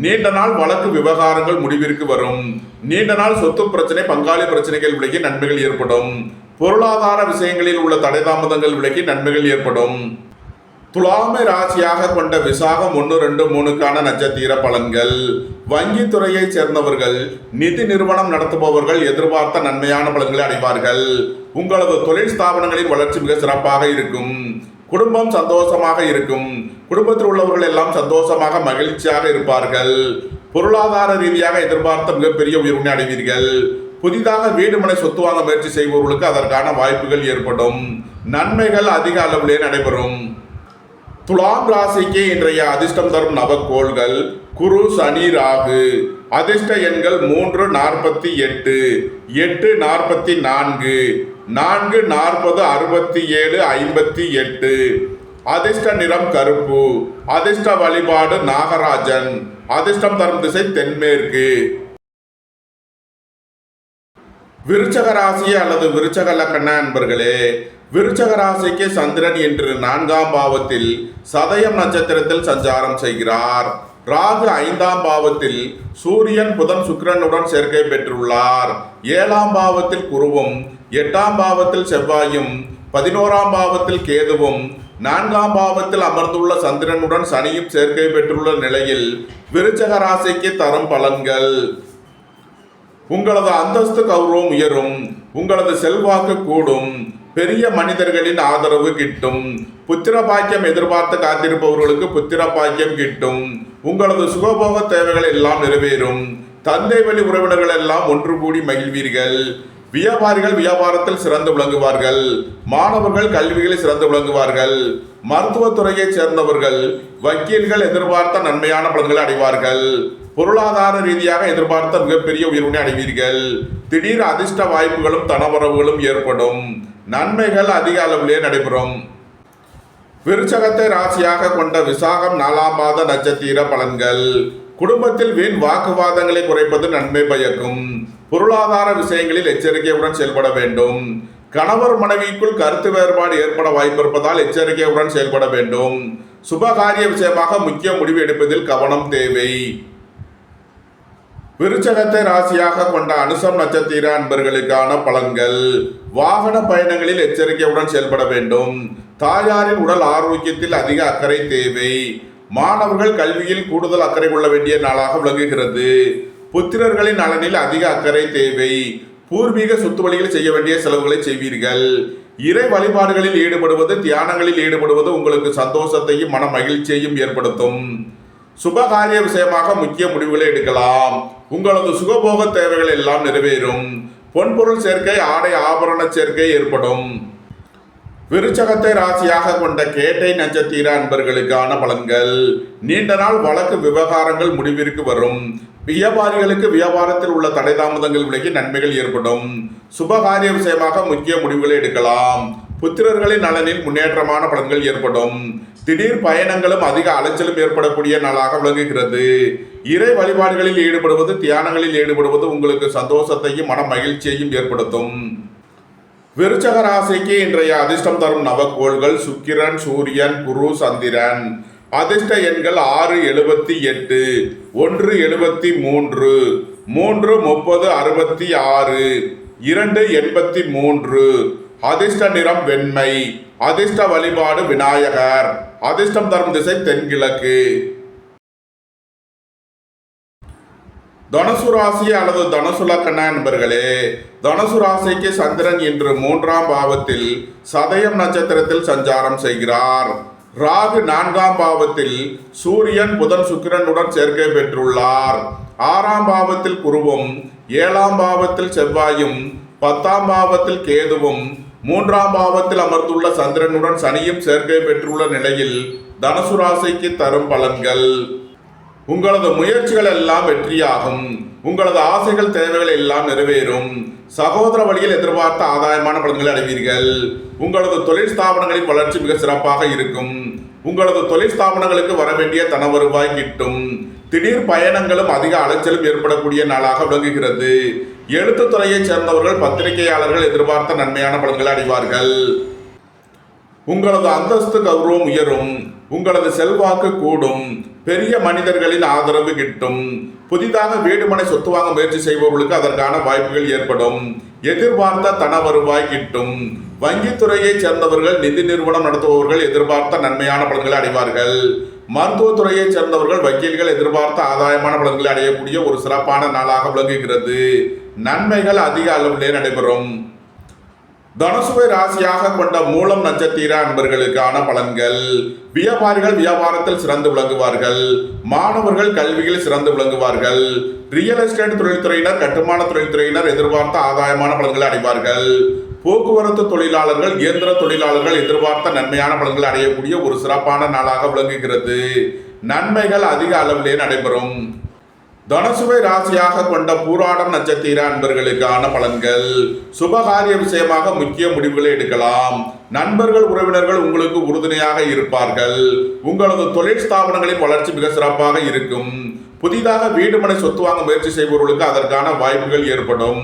நீண்ட நாள் வழக்கு விவகாரங்கள் முடிவிற்கு வரும். நீண்ட நாள் சொத்து பிரச்சனை, பங்காளி பிரச்சனைகள் விலகி நன்மைகள் ஏற்படும். பொருளாதார விஷயங்களில் உள்ள தடை தாமதங்கள் விலகி நன்மைகள் ஏற்படும். துலாமை ராசியாக கொண்ட விசாகம் 1, 2, 3க்கான நட்சத்திர பலன்கள். வங்கி துறையைச் சேர்ந்தவர்கள், நிதி நிறுவனம் நடத்துபவர்கள் எதிர்பார்த்த நன்மையான பலன்களை அடைவார்கள். உங்களது தொழில் ஸ்தாபனங்களின் வளர்ச்சி மிக சிறப்பாக இருக்கும். குடும்பம் சந்தோஷமாக இருக்கும். குடும்பத்தில் உள்ளவர்கள் எல்லாம் சந்தோஷமாக மகிழ்ச்சியாக இருப்பார்கள். பொருளாதார ரீதியாக எதிர்பார்த்த மிகப்பெரிய உயர்வினை அடைவீர்கள். புதிதாக வீடு மனை சொத்து வாங்க முயற்சி செய்பவர்களுக்கு அதற்கான வாய்ப்புகள் ஏற்படும். நன்மைகள் அதிக அளவிலே நடைபெறும். துலாம் ராசிக்கு இன்றைய அதிர்ஷ்டம் தரும் நவக்கோள்கள் குரு, சனி, ராகு. அதிர்ஷ்ட எண்கள் 3, 48, 8, 44, 4, 40, 67, 58. அதிர்ஷ்ட நிறம் கருப்பு. அதிர்ஷ்ட வழிபாடு நாகராஜன். அதிர்ஷ்டம் தரும் திசை தென்மேற்கு. விருச்சக ராசி அல்லது விருச்சக லக்ன அன்பர்களே, விருச்சக ராசிக்கு சந்திரன் இன்று 4ஆம் பாவத்தில் சதயம் நட்சத்திரத்தில் சஞ்சாரம் செய்கிறார். ராகு 5ஆம் பாவத்தில் சூரியன் புதன் சுக்கிரனுடன் சேர்க்கை பெற்றுள்ளார். 7ஆம் பாவத்தில் குருவும் 8ஆம் பாவத்தில் செவ்வாயும் 11ஆம் பாவத்தில் கேதுவும் 4ஆம் பாவத்தில் அமர்ந்துள்ள சந்திரனுடன் சனியும் சேர்க்கை பெற்றுள்ள நிலையில் விருச்சக ராசிக்கு தரும் பலன்கள்: உங்களது அந்தஸ்து கௌரவம் உயரும், உங்களது செல்வாக்கு கூடும், பெரிய மனிதர்களின் ஆதரவு கிட்டும், புத்திர பாக்கியம் எதிர்பார்த்து காத்திருப்பவர்களுக்கு புத்திர பாக்கியம் கிட்டும், உங்களது சுகபோக தேவைகள் எல்லாம் நிறைவேறும், தந்தை வழி உறவினர்கள் எல்லாம் ஒன்று கூடி மகிழ்வீர்கள், வியாபாரிகள் வியாபாரத்தில் சிறந்து விளங்குவார்கள், மாணவர்கள் கல்விகளில் சிறந்து விளங்குவார்கள், மருத்துவத்துறையைச் சேர்ந்தவர்கள் வக்கீல்கள் எதிர்பார்த்த நன்மையான பலன்களை அடைவார்கள், பொருளாதார ரீதியாக எதிர்பார்த்த மிகப்பெரிய உயர்வினை அடைவீர்கள், திடீர் அதிர்ஷ்ட வாய்ப்புகளும் தனவரவுகளும் ஏற்படும், நன்மைகள் அதிக அளவிலே நடைபெறும். விருச்சகத்தை ராசியாக கொண்ட விசாகம் 4ஆம் பாத நட்சத்திர பலன்கள்: குடும்பத்தில் வீண் வாக்குவாதங்களை குறைப்பது நன்மை பயக்கும். பொருளாதார விஷயங்களில் எச்சரிக்கையுடன் செயல்பட வேண்டும். கணவர் மனைவிக்குள் கருத்து வேறுபாடு ஏற்பட வாய்ப்பிருப்பதால் எச்சரிக்கையுடன் செயல்பட வேண்டும். சுபகாரிய விஷயமாக முக்கிய முடிவு எடுப்பதில் கவனம் தேவை. விருச்சகத்தை ராசியாக கொண்ட அனுசம் நட்சத்திர அன்பர்களுக்கான பலன்கள்: வாகன பயணங்களில் எச்சரிக்கையுடன் செயல்பட வேண்டும். தாயாரின் உடல் ஆரோக்கியத்தில் அதிக அக்கறை தேவை. மாணவர்கள் கல்வியில் கூடுதல் அக்கறை கொள்ள வேண்டிய நாளாக விளங்குகிறது. புத்திரர்களின் நலனில் அதிக அக்கறை தேவை. பூர்வீக சொத்து வழியில் செய்ய வேண்டிய செலவுகளை செய்வீர்கள். இறை வழிபாடுகளில் ஈடுபடுவது, தியானங்களில் ஈடுபடுவது உங்களுக்கு சந்தோஷத்தையும் மன மகிழ்ச்சியையும் ஏற்படுத்தும். சுபகாரிய விஷயமாக முக்கிய முடிவுகளை எடுக்கலாம். உங்களது சுகபோக தேவைகள் எல்லாம் நிறைவேறும். பொன்பொருள் சேர்க்கை, ஆடை ஆபரண சேர்க்கை ஏற்படும். விருச்சகத்தை ராசியாக கொண்ட கேட்டை நட்சத்திர அன்பர்களுக்கான பலன்கள்: நீண்ட நாள் வழக்கு விவகாரங்கள் முடிவிற்கு வரும். வியாபாரிகளுக்கு வியாபாரத்தில் உள்ள தடை தாமதங்கள் விலகி நன்மைகள் ஏற்படும். சுபகாரிய விஷயமாக முக்கிய முடிவுகளை எடுக்கலாம். புத்திரர்களின் நலனில் முன்னேற்றமான பலன்கள் ஏற்படும். திடீர் பயணங்களும் அதிக அலைச்சலும் ஏற்படக்கூடிய நாளாக விளங்குகிறது. இறை வழிபாடுகளில் ஈடுபடுவது, தியானங்களில் ஈடுபடுவது உங்களுக்கு சந்தோஷத்தையும் மன மகிழ்ச்சியையும் ஏற்படுத்தும். விருச்சக ராசிக்கு இன்றைய அதிர்ஷ்டம் தரும் நவக்கோள்கள்: சுக்கிரன், சூரியன், குரு, சந்திரன். அதிர்ஷ்ட எண்கள் 6, 78, 1, 73, 3, 30, 66, 2, 83. அதிர்ஷ்ட நிறம் வெண்மை. அதிர்ஷ்ட வழிபாடு விநாயகர். அதிர்ஷ்டம் தரும் திசை தென்கிழக்கு. தனுசு ராசி அல்லது தனுசு லக்ன நண்பர்களே, தனுசு ராசிக்கு சந்திரன் இன்று 3ஆம் பாவத்தில் சதயம் நட்சத்திரத்தில் சஞ்சாரம் செய்கிறார். ராகு 4ஆம் பாவத்தில் சூரியன் புதன் சுக்கிரனுடன் சேர்க்கை பெற்றுள்ளார். 6ஆம் பாவத்தில் குருவும் 7ஆம் பாவத்தில் செவ்வாயும் 10ஆம் பாவத்தில் கேதுவும் 3ஆம் பாவத்தில் அமர்ந்துள்ள சந்திரனுடன் சனியும் சேர்க்கை பெற்றுள்ள நிலையில் தனுசு ராசிக்கு தரும் பலன்கள்: உங்களது முயற்சிகள் எல்லாம் வெற்றியாகும். உங்களது ஆசைகள் தேவைகள் எல்லாம் நிறைவேறும். சகோதர வழியில் எதிர்பார்த்த ஆதாயமான பலன்களை அடைவீர்கள். உங்களது தொழில் ஸ்தாபனங்களின் வளர்ச்சி மிக சிறப்பாக இருக்கும். உங்களது தொழில் ஸ்தாபனங்களுக்கு வர வேண்டிய தன வருவாய் கிட்டும். திடீர் பயணங்களும் அதிக அலைச்சலும் ஏற்படக்கூடிய நாளாக விளங்குகிறது. எழுத்துத்துறையைச் சேர்ந்தவர்கள், பத்திரிகையாளர்கள் எதிர்பார்த்த நன்மையான பலன்களை அடைவார்கள். உங்களது அந்தஸ்து கௌரவம் உயரும். உங்களது செல்வாக்கு கூடும். பெரிய மனிதர்களின் ஆதரவு கிட்டும். புதிதாக வீடு மனை சொத்து வாங்க முயற்சி செய்பவர்களுக்கு அதற்கான வாய்ப்புகள் ஏற்படும். எதிர்பார்த்த தன வருவாய் கிட்டும். வங்கித்துறையைச் சேர்ந்தவர்கள், நிதி நிறுவனம் நடத்துபவர்கள் எதிர்பார்த்த நன்மையான பலன்களை அடைவார்கள். மருத்துவத்துறையைச் சேர்ந்தவர்கள், வக்கீல்கள் எதிர்பார்த்த ஆதாயமான பலன்களை அடையக்கூடிய ஒரு சிறப்பான நாளாக விளங்குகிறது. நன்மைகள் அதிக அளவிலே நடைபெறும். தனுசுவை ராசியாக கொண்ட மூலம் நட்சத்திர அன்பர்களுக்கான பலன்கள்: வியாபாரிகள் வியாபாரத்தில் சிறந்து விளங்குவார்கள். மாணவர்கள் கல்வியில் சிறந்து விளங்குவார்கள். ரியல் எஸ்டேட் தொழில்துறையினர், கட்டுமான தொழில்துறையினர் எதிர்பார்த்த ஆதாயமான பலன்களை அடைவார்கள். போக்குவரத்து தொழிலாளர்கள், இயந்திர தொழிலாளர்கள் எதிர்பார்த்த நன்மையான பலன்களை அடையக்கூடிய ஒரு சிறப்பான நாளாக விளங்குகிறது. நன்மைகள் அதிக அளவிலே நடைபெறும். தனுசுவை ராசியாக கொண்ட பூராடம் நட்சத்திர அன்பர்களுக்கான பலன்கள்: சுபகாரிய விஷயமாக முக்கிய முடிவுகளை எடுக்கலாம். நண்பர்கள், உறவினர்கள் உங்களுக்கு உறுதுணையாக இருப்பார்கள். உங்களது தொழில் ஸ்தாபனங்களின் வளர்ச்சி மிக சிறப்பாக இருக்கும். புதிதாக வீடு மனை சொத்து வாங்க முயற்சி செய்பவர்களுக்கு அதற்கான வாய்ப்புகள் ஏற்படும்.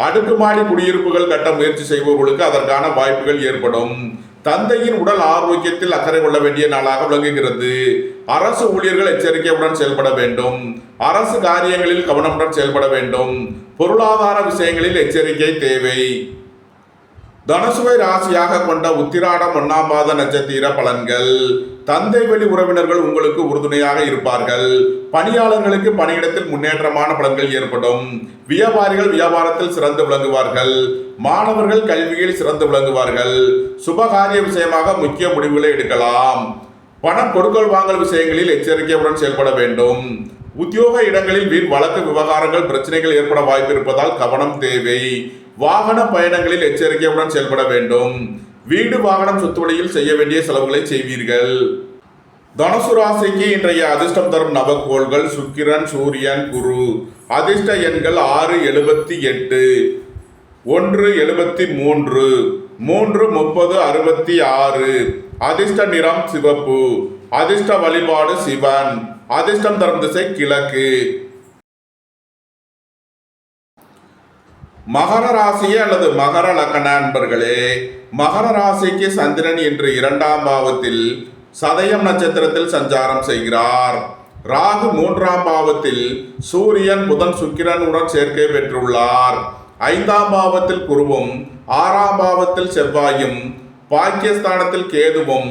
அடுக்குமாடி குடியிருப்புகள் கட்ட முயற்சி செய்பவர்களுக்கு அதற்கான வாய்ப்புகள் ஏற்படும். தந்தையின் உடல் ஆரோக்கியத்தில் அக்கறை கொள்ள வேண்டிய நாளாக விளங்குகிறது. அரசு ஊழியர்கள் எச்சரிக்கையுடன் செயல்பட வேண்டும். அரசு காரியங்களில் கவனமுடன் செயல்பட வேண்டும். பொருளாதார விஷயங்களில் எச்சரிக்கை தேவை. தனுசுவை ராசியாக கொண்ட உத்திராடம் 1ஆம் பாத நட்சத்திர பலன்கள். தந்தை வழி உறவினர்கள் உங்களுக்கு உறுதுணையாக இருப்பார்கள். பணியாளர்களுக்கு பணியிடத்தில் முன்னேற்றமான பலன்கள் ஏற்படும். வியாபாரிகள் வியாபாரத்தில் சிறந்து விளங்குவார்கள். மாணவர்கள் கல்வியில் சிறந்து விளங்குவார்கள். சுபகாரிய விஷயமாக முக்கிய முடிவுகளை எடுக்கலாம். பணம் கொடுக்கல் வாங்கல் விஷயங்களில் எச்சரிக்கையுடன் செயல்பட வேண்டும். உத்தியோக இடங்களில் வீண் வழக்கு விவகாரங்கள் பிரச்சனைகள் ஏற்பட வாய்ப்பு இருப்பதால் கவனம் தேவை. வாகன பயணங்களில் எச்சரிக்கையுடன் செயல்பட வேண்டும். வீடு வாகனம் சொத்து வழியில் செய்ய வேண்டிய செலவுகளை செய்வீர்கள். தனுசு ராசிக்கு இன்றைய அதிர்ஷ்டம் தரும் நவக்கோள்கள் சுக்கிரன், சூரியன், குரு. அதிர்ஷ்ட எண்கள் 6, 78, 1, 73, 3, 30, 66. அதிர்ஷ்ட நிறம் சிவப்பு. அதிர்ஷ்ட வழிபாடு சிவன். அதிர்ஷ்டம் தரும் திசை கிழக்கு. மகர ராசி அல்லது மகர லக்ன நண்பர்களே, மகர ராசிக்கு சந்திரன் இன்று 2ஆம் பாவத்தில் சதயம் நட்சத்திரத்தில் சஞ்சாரம் செய்கிறார். ராகு 3ஆம் பாவத்தில் சூரியன், புதன், சுக்கிரனுடன் சேர்க்கை பெற்றுள்ளார். 5ஆம் பாவத்தில் குருவும் 6ஆம் பாவத்தில் செவ்வாயும் பாக்கியஸ்தானத்தில் கேதுவும்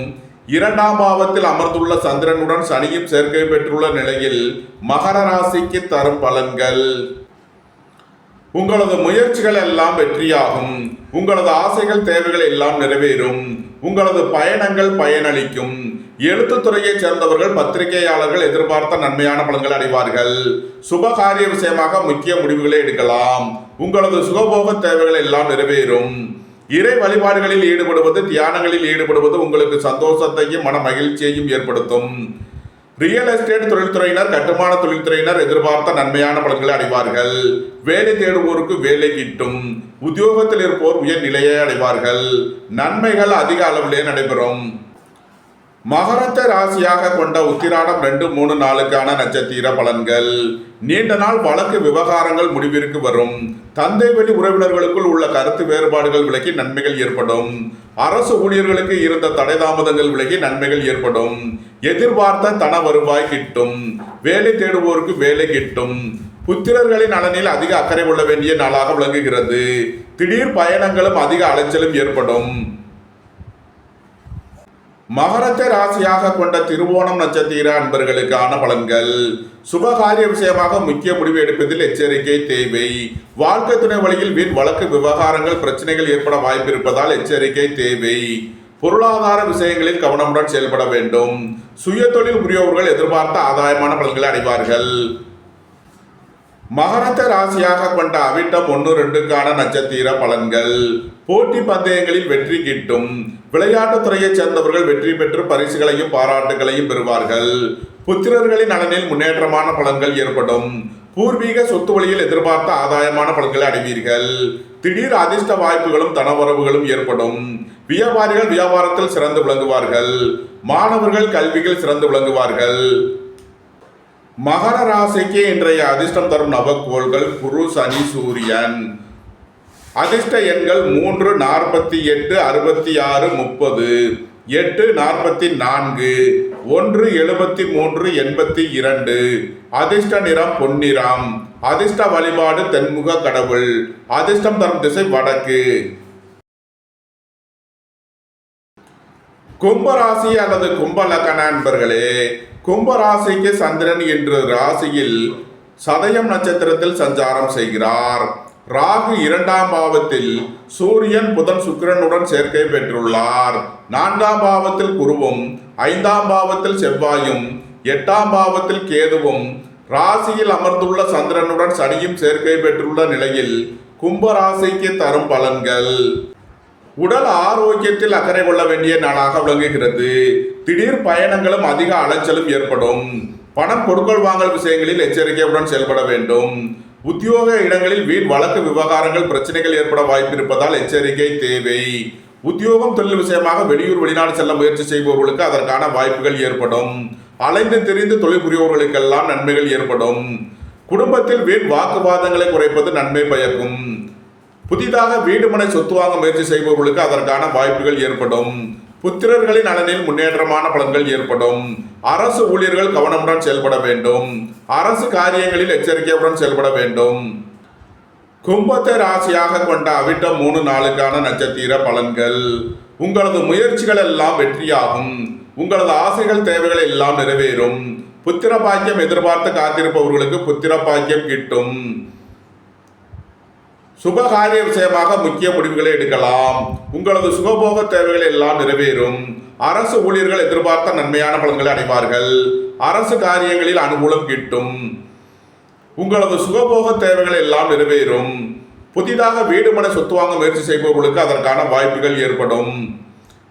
2ஆம் பாவத்தில் அமர்ந்துள்ள சந்திரனுடன் சனியும் சேர்க்கை பெற்றுள்ள நிலையில் மகர ராசிக்கு தரும் பலன்கள். உங்களது முயற்சிகள் எல்லாம் வெற்றியாகும். உங்களது ஆசைகள் தேவைகள் எல்லாம் நிறைவேறும். உங்களது பயணங்கள் பயனளிக்கும். எழுத்துத்துறையைச் சேர்ந்தவர்கள் பத்திரிகையாளர்கள் எதிர்பார்த்த நன்மையான பலன்கள் அடைவார்கள். சுபகாரிய விஷயமாக முக்கிய முடிவுகளை எடுக்கலாம். உங்களது சுகபோக தேவைகள் எல்லாம் நிறைவேறும். இறை வழிபாடுகளில் ஈடுபடுவது, தியானங்களில் ஈடுபடுவது உங்களுக்கு சந்தோஷத்தையும் மன மகிழ்ச்சியையும் ஏற்படுத்தும். ரியல் எஸ்டேட் தொழில்துறையினர், கட்டுமான தொழில்துறையினர் எதிர்பார்த்த நன்மையான பலன்களை அடைவார்கள். வேலை தேடுவோருக்கு வேலை கிட்டும். உத்தியோகத்தில் இருப்போர் உயர் நிலையை அடைவார்கள். நன்மைகள் அதிக அளவிலே நடைபெறும். மகரத்தை ராசியாக கொண்ட உத்திராடம் 2, 3, 4க்கான நட்சத்திர பலன்கள். நீண்ட நாள் வழக்கு விவகாரங்கள் முடிவிற்கு வரும். தந்தை வழி உறவினர்களுக்குள் உள்ள கருத்து வேறுபாடுகள் விலகி நன்மைகள் ஏற்படும். அரசு ஊழியர்களுக்கு இருந்த தடை தாமதங்கள் விலகி நன்மைகள் ஏற்படும். எதிர்பார்த்த தன வருவாய் கிட்டும். வேலை தேடுவோருக்கு வேலை கிட்டும். புத்திரர்களின் நலனில் அதிக அக்கறை கொள்ள வேண்டிய நாளாக விளங்குகிறது. திடீர் பயணங்களும் அதிக அலைச்சலும் ஏற்படும். மகரத்தை ராசியாக கொண்ட திருவோணம் நட்சத்திர அன்பர்களுக்கான பலன்கள். சுபகாரிய விஷயமாக முக்கிய முடிவு எடுப்பதில் எச்சரிக்கை தேவை. வாழ்க்கை துணை வழியில் வீண் வழக்கு விவகாரங்கள் பிரச்சனைகள் ஏற்பட வாய்ப்பு இருப்பதால் எச்சரிக்கை தேவை. பொருளாதார விஷயங்களில் கவனமுடன் செயல்பட வேண்டும். சுய தொழில் புரியவர்கள் எதிர்பார்த்த ஆதாயமான பலன்களை அடைவார்கள். மகரத்தை ராசியாக கொண்ட அவிட்டம் 1, 2க்கான நட்சத்திர பலன்கள். போட்டி பந்தயங்களில் வெற்றி கிட்டும். விளையாட்டுத் துறையைச் சேர்ந்தவர்கள் வெற்றி பெற்று பரிசுகளையும் பாராட்டுகளையும் பெறுவார்கள். புத்திரர்களின் நலனில் முன்னேற்றமான பலன்கள் ஏற்படும். பூர்வீக சொத்து வழியில் எதிர்பார்த்த ஆதாயமான பலன்களை அடைவீர்கள். திடீர் அதிர்ஷ்ட வாய்ப்புகளும் தனவரவுகளும் ஏற்படும். வியாபாரிகள் வியாபாரத்தில் சிறந்து விளங்குவார்கள். மாணவர்கள் கல்வியில் சிறந்து விளங்குவார்கள். மகர ராசிக்கு இன்றைய அதிர்ஷ்டம் தரும் நவக்கோள்கள் குரு, சனி, சூரியன். அதிர்ஷ்ட எண்கள் 3, 48, 66, 30, 8, 44, 1, 73, 82. அதிர்ஷ்ட நிறம் பொன்னிறம். அதிர்ஷ்ட வழிபாடு தென்முக கடவுள். அதிர்ஷ்டம் தரும் திசை வடக்கு. கும்பராசி அல்லது கும்பலக்கண நண்பர்களே, கும்பராசிக்கு சந்திரன் இன்று ராசியில் சதயம் நட்சத்திரத்தில் சஞ்சாரம் செய்கிறார். ராகு 2ஆம் பாவத்தில் சூரியன், புதன், சுக்கிரனுடன் சேர்க்கை பெற்றுள்ளார். 4ஆம் பாவத்தில் குருவும் 5ஆம் பாவத்தில் செவ்வாயும் 8ஆம் பாவத்தில் கேதுவும் ராசியில் அமர்ந்துள்ள சந்திரனுடன் சனியும் சேர்க்கை பெற்றுள்ள நிலையில் கும்பராசிக்கு தரும் பலன்கள். உடல் ஆரோக்கியத்தில் அக்கறை கொள்ள வேண்டிய நாளாக விளங்குகிறது. திடீர் பயணங்களும் அதிக அலைச்சலும் ஏற்படும். பணம் கொடுக்கல் வாங்கல் விஷயங்களில் எச்சரிக்கையுடன் செயல்பட வேண்டும். உத்தியோக இடங்களில் வீண் வழக்கு விவகாரங்கள் பிரச்சனைகள் ஏற்பட வாய்ப்பு இருப்பதால் எச்சரிக்கை தேவை. உத்தியோகம் தொழில் விஷயமாக வெளியூர் வெளிநாடு செல்ல முயற்சி செய்பவர்களுக்கு அதற்கான வாய்ப்புகள் ஏற்படும். அலைந்து திரிந்து தொழில் புரிபவர்களுக்கெல்லாம் நன்மைகள் ஏற்படும். குடும்பத்தில் வீண் வாக்குவாதங்களை குறைப்பது நன்மை பயக்கும். புதிதாக வீடு மனை சொத்து வாங்க முயற்சி செய்பவர்களுக்கு அதற்கான வாய்ப்புகள் ஏற்படும். புத்திரர்களின் நலனில் முன்னேற்றமான பலன்கள் ஏற்படும். அரசு ஊழியர்கள் கவனமுடன் செயல்பட வேண்டும். அரசு காரியங்களில் எச்சரிக்கையுடன் செயல்பட வேண்டும். கும்பத்தை ராசியாக கொண்ட அவிட்டம் 3 நாளுக்கான நட்சத்திர பலன்கள். உங்களது முயற்சிகள் எல்லாம் வெற்றியாகும். உங்களது ஆசைகள் தேவைகள் எல்லாம் நிறைவேறும். புத்திர பாக்கியம் எதிர்பார்த்து காத்திருப்பவர்களுக்கு புத்திர பாக்கியம் கிட்டும். சுபகாரிய விஷயமாக முக்கிய முடிவுகளை எடுக்கலாம். உங்களது சுகபோக தேவைகள் எல்லாம் நிறைவேறும். அரசு ஊழியர்கள் எதிர்பார்த்த நன்மையான பலன்களை அடைவார்கள். அரசு காரியங்களில் அனுகூலம் கிட்டும். உங்களது சுகபோக தேவைகள் எல்லாம் நிறைவேறும். புதிதாக வீடு மனை சொத்து வாங்க முயற்சி செய்பவர்களுக்கு அதற்கான வாய்ப்புகள் ஏற்படும்.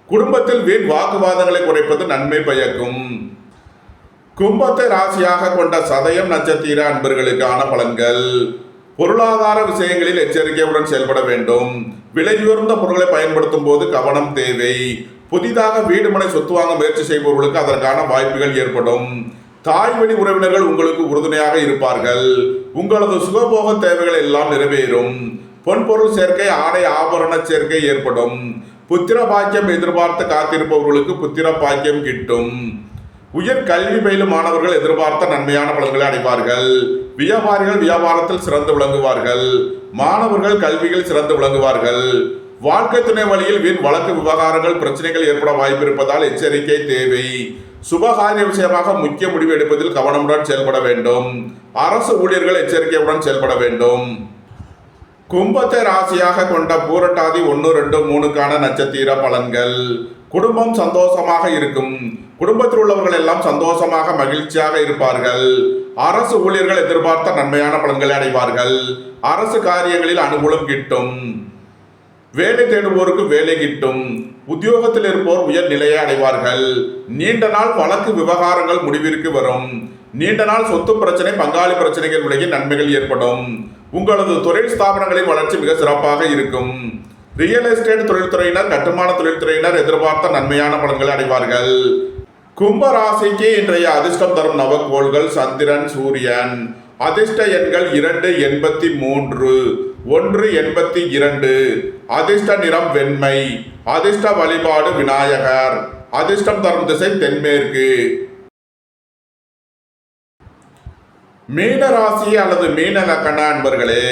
குடும்பத்தில் வீண் வாக்குவாதங்களை குறைப்பது நன்மை பயக்கும். கும்பத்தை ராசியாக கொண்ட சதயம் நட்சத்திர அன்பர்களுக்கான பலன்கள். பொருளாதார விஷயங்களில் எச்சரிக்கையுடன் செயல்பட வேண்டும். விலையுயர்ந்த பொருட்களை பயன்படுத்தும் போது கவனம் தேவை. புதிதாக வீடு மனை சொத்து வாங்க முயற்சி செய்பவர்களுக்கு அதற்கான வாய்ப்புகள் ஏற்படும். தாய் வழி உறவினர்கள் உங்களுக்கு உறுதுணையாக இருப்பார்கள். உங்களது சுகபோக தேவைகள் எல்லாம் நிறைவேறும். பொன்பொருள் சேர்க்கை, ஆடை ஆபரண சேர்க்கை ஏற்படும். புத்திர பாக்கியம் எதிர்பார்த்து காத்திருப்பவர்களுக்கு புத்திர பாக்கியம் கிட்டும். உயர் கல்வி பயிலும் மாணவர்கள் எதிர்பார்த்த நன்மையான பலன்களை அடைவார்கள். வியாபாரிகள் வியாபாரத்தில் சிறந்து விளங்குவார்கள். மாணவர்கள் கல்வியில் சிறந்து விளங்குவார்கள். வாழ்க்கை துணை வழியில் வீண் வழக்கு விவகாரங்கள் பிரச்சனைகள் ஏற்பட வாய்ப்பு இருப்பதால் எச்சரிக்கை தேவை. சுபகாரிய விஷயமாக முக்கிய முடிவு எடுப்பதில் கவனமுடன் செயல்பட வேண்டும். அரசு ஊழியர்கள் எச்சரிக்கையுடன் செயல்பட வேண்டும். கும்பத்தை ராசியாக கொண்ட பூரட்டாதி 1, 2, 3க்கான நட்சத்திர பலன்கள். குடும்பம் சந்தோஷமாக இருக்கும். குடும்பத்தில் உள்ளவர்கள் எல்லாம் சந்தோஷமாக மகிழ்ச்சியாக இருப்பார்கள். அரசு ஊழியர்கள் எதிர்பார்த்த நன்மையான பலன்களை அடைவார்கள். அரசு காரியங்களில் அனுகூலம் கிட்டும். வேலை தேடுவோருக்கு வேலை கிட்டும். உத்தியோகத்தில் இருப்போர் உயர் நிலையை அடைவார்கள். நீண்ட நாள் வழக்கு விவகாரங்கள் முடிவிற்கு வரும். நீண்ட நாள் சொத்து பிரச்சனை, பங்காளி பிரச்சனைகள் விலகி நன்மைகள் ஏற்படும். உங்களது தொழில் ஸ்தாபனங்களின் வளர்ச்சி மிக சிறப்பாக இருக்கும். ரியல் எஸ்டேட் தொழில்துறையினர், கட்டுமான தொழில்துறையினர் எதிர்பார்த்த நன்மையான பலன்களை அடைவார்கள். கும்ப ராசிக்கு இன்றைய அதிர்ஷ்டம் தரும் நவக்கோள்கள் சந்திரன், சூரியன். அதிர்ஷ்ட எண்கள் 2, 83, 1, 82. அதிர்ஷ்ட நிறம் வெண்மை. அதிர்ஷ்ட வழிபாடு விநாயகர். அதிர்ஷ்டம் தரும் திசை தென்மேற்கு. மீன ராசி அல்லது மீன லக்கண அன்பர்களே,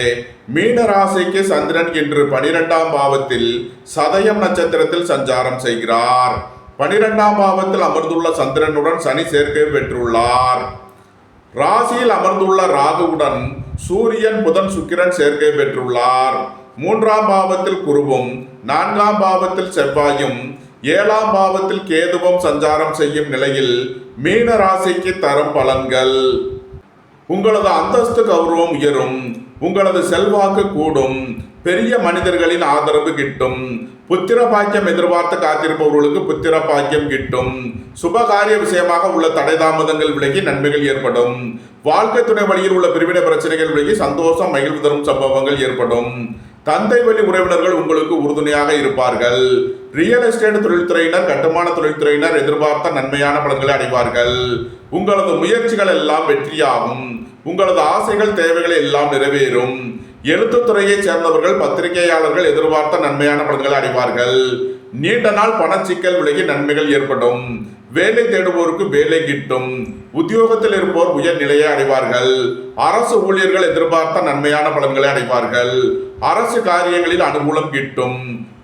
மீன ராசிக்கு சந்திரன் இன்று 12ஆம் பாவத்தில் சதயம் நட்சத்திரத்தில் சஞ்சாரம் செய்கிறார். 12ஆம் பாவத்தில் அமர்ந்துள்ள சந்திரனுடன் சனி சேர்க்கை பெற்றுள்ளார். ராசியில் அமர்ந்துள்ள ராகுவுடன் சூரியன், புதன், சுக்கிரன் சேர்க்கை பெற்றுள்ளார். 3ஆம் பாவத்தில் குருவும், 4ஆம் பாவத்தில் செவ்வாயும், 7ஆம் பாவத்தில் கேதுவும் சஞ்சாரம் செய்யும் நிலையில் மீன ராசிக்கு தரும் பலன்கள். உங்களது அந்தஸ்து கௌரவம் உயரும். உங்களது செல்வாக்கு கூடும். பெரிய மனிதர்களின் ஆதரவு கிட்டும். புத்திர பாக்கியம் எதிர்பார்த்து காத்திருப்பவர்களுக்கு புத்திர பாக்கியம் கிட்டும். சுபகாரிய விஷயமாக உள்ள தடை தாமதங்கள் விலகி நன்மைகள் ஏற்படும். வாழ்க்கை துணை வழியில் உள்ள பிரிவினை பிரச்சனைகள் விலகி சந்தோஷம், மகிழ்வு தரும் சம்பவங்கள் ஏற்படும். தந்தை வழி உறவினர்கள் உங்களுக்கு உறுதுணையாக இருப்பார்கள். ரியல் எஸ்டேட் தொழில்துறையினர், கட்டுமான தொழில்துறையினர் எதிர்பார்த்த நன்மையான பலன்களை அடைவார்கள். உங்களது முயற்சிகள் எல்லாம் வெற்றியாகும். உங்களது ஆசைகள் தேவைகள் எல்லாம் நிறைவேறும். எழுத்துத்துறையைச் சேர்ந்தவர்கள், பத்திரிகையாளர்கள் எதிர்பார்த்த நன்மையான பலன்களை அடைவார்கள். நீண்ட நாள் பணச்சிக்கல் விலகி நன்மைகள் ஏற்படும். வேலை தேடுவோருக்கு வேலை கிட்டும். உத்தியோகத்தில் இருப்போர் உயர் நிலையை அடைவார்கள். அரசு ஊழியர்கள் எதிர்பார்த்த நன்மையான பலன்களை அடைவார்கள். அரசு காரியங்களில் அனுகூலம் கிட்டும்.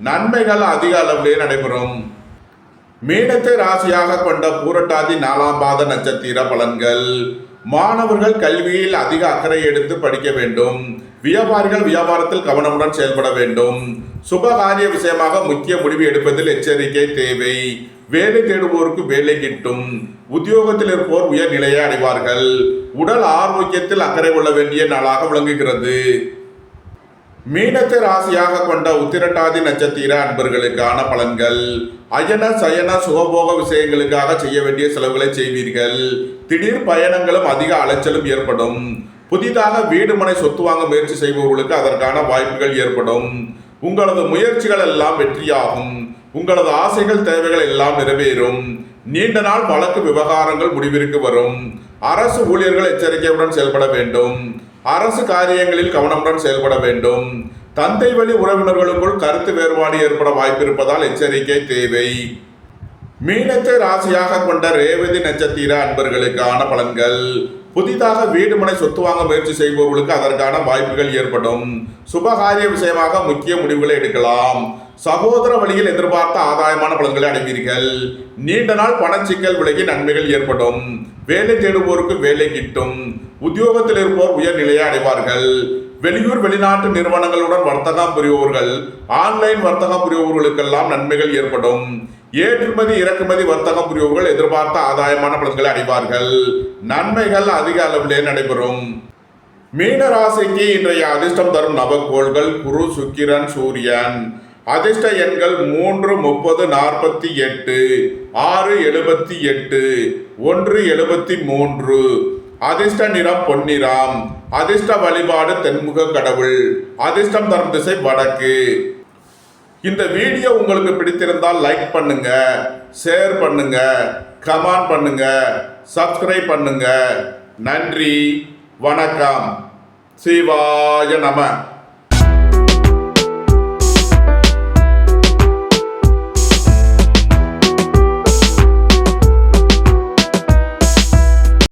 நன்மைகள் அதிக அளவிலே நடைபெறும். மீனத்தை ராசியாக கொண்ட பூரட்டாதி 4ஆம் பாத நட்சத்திர பலன்கள். மாணவர்கள் கல்வியில் அதிக அக்கறை எடுத்து படிக்க வேண்டும். வியாபாரிகள் வியாபாரத்தில் கவனமுடன் செயல்பட வேண்டும். சுபகாரிய விஷயமாக முக்கிய முடிவு எடுப்பதில் எச்சரிக்கை தேவை. வேலை தேடுவோருக்கு வேலை கிட்டும். உத்தியோகத்தில் இருப்போர் உயர் நிலையை அடைவார்கள். உடல் ஆரோக்கியத்தில் அக்கறை கொள்ள வேண்டிய நாளாக விளங்குகிறது. மீனத்தை ராசியாக கொண்ட உத்திரட்டாதி நட்சத்திர அன்பர்களுக்கான பலன்கள். அயன சயன சுகபோக விஷயங்களுக்காக செய்ய வேண்டிய செலவுகளை செய்வீர்கள். திடீர் பயணங்களும் அதிக அலைச்சலும் ஏற்படும். புதிதாக வீடு மனை சொத்து வாங்க முயற்சி செய்பவர்களுக்கு அதற்கான வாய்ப்புகள் ஏற்படும். உங்களது முயற்சிகள் எல்லாம் வெற்றியாகும். உங்களது ஆசைகள் தேவைகள் எல்லாம் நிறைவேறும். நீண்ட நாள் வழக்கு விவகாரங்கள் முடிவிற்கு வரும். அரசு ஊழியர்கள் எச்சரிக்கையுடன் செயல்பட வேண்டும். அரசு காரியங்களில் கவனமுடன் செயல்பட வேண்டும். தந்தை வழி உறவினர்களுக்குள் கருத்து வேறுபாடு ஏற்பட வாய்ப்பிருப்பதால் எச்சரிக்கை தேவை. மீனத்தை ராசியாக கொண்ட ரேவதி நட்சத்திர அன்பர்களுக்கான பலன்கள். புதிதாக வீடு மனை சொத்து வாங்க முயற்சி செய்பவர்களுக்கு அதற்கான வாய்ப்புகள் ஏற்படும். சுபகாரிய விஷயமாக முக்கிய முடிவுகளை எடுக்கலாம். சகோதர வழியில் எதிர்பார்த்த ஆதாயமான பலன்களை அடைவீர்கள். நீண்ட நாள் பணச்சிக்கல் விலகி நன்மைகள் ஏற்படும். வேலை தேடுவோருக்கு வேலை கிட்டும். உத்தியோகத்தில் இருப்போர் உயர் நிலையை அடைவார்கள். வெளியூர் வெளிநாட்டு நிறுவனங்களுடன் வர்த்தகம் புரிபவர்கள், ஆன்லைன் வர்த்தகம் புரிபவர்களுக்கெல்லாம் நன்மைகள் ஏற்படும். ஏற்றுமதி இறக்குமதி வர்த்தகம் புரிபவர்கள் எதிர்பார்த்த ஆதாயமான பலன்களை அடைவார்கள். நன்மைகள் அதிக அளவிலே நடைபெறும். மீன ராசிக்கு இன்றைய அதிர்ஷ்டம் தரும் நவக்கோள்கள் குரு, சுக்கிரன், சூரியன். அதிர்ஷ்ட எண்கள் 3, 30, 48, 6, 78, 1, 73. அதிர்ஷ்ட நிறம் பொன்னிறம். அதிர்ஷ்ட வழிபாடு தென்முக கடவுள். அதிர்ஷ்டம் தரும் திசை வடக்கு. இந்த வீடியோ உங்களுக்கு பிடித்திருந்தால் லைக் பண்ணுங்க, ஷேர் பண்ணுங்க, கமெண்ட் பண்ணுங்க, சப்ஸ்கிரைப் பண்ணுங்க. நன்றி, வணக்கம். சிவாய நம.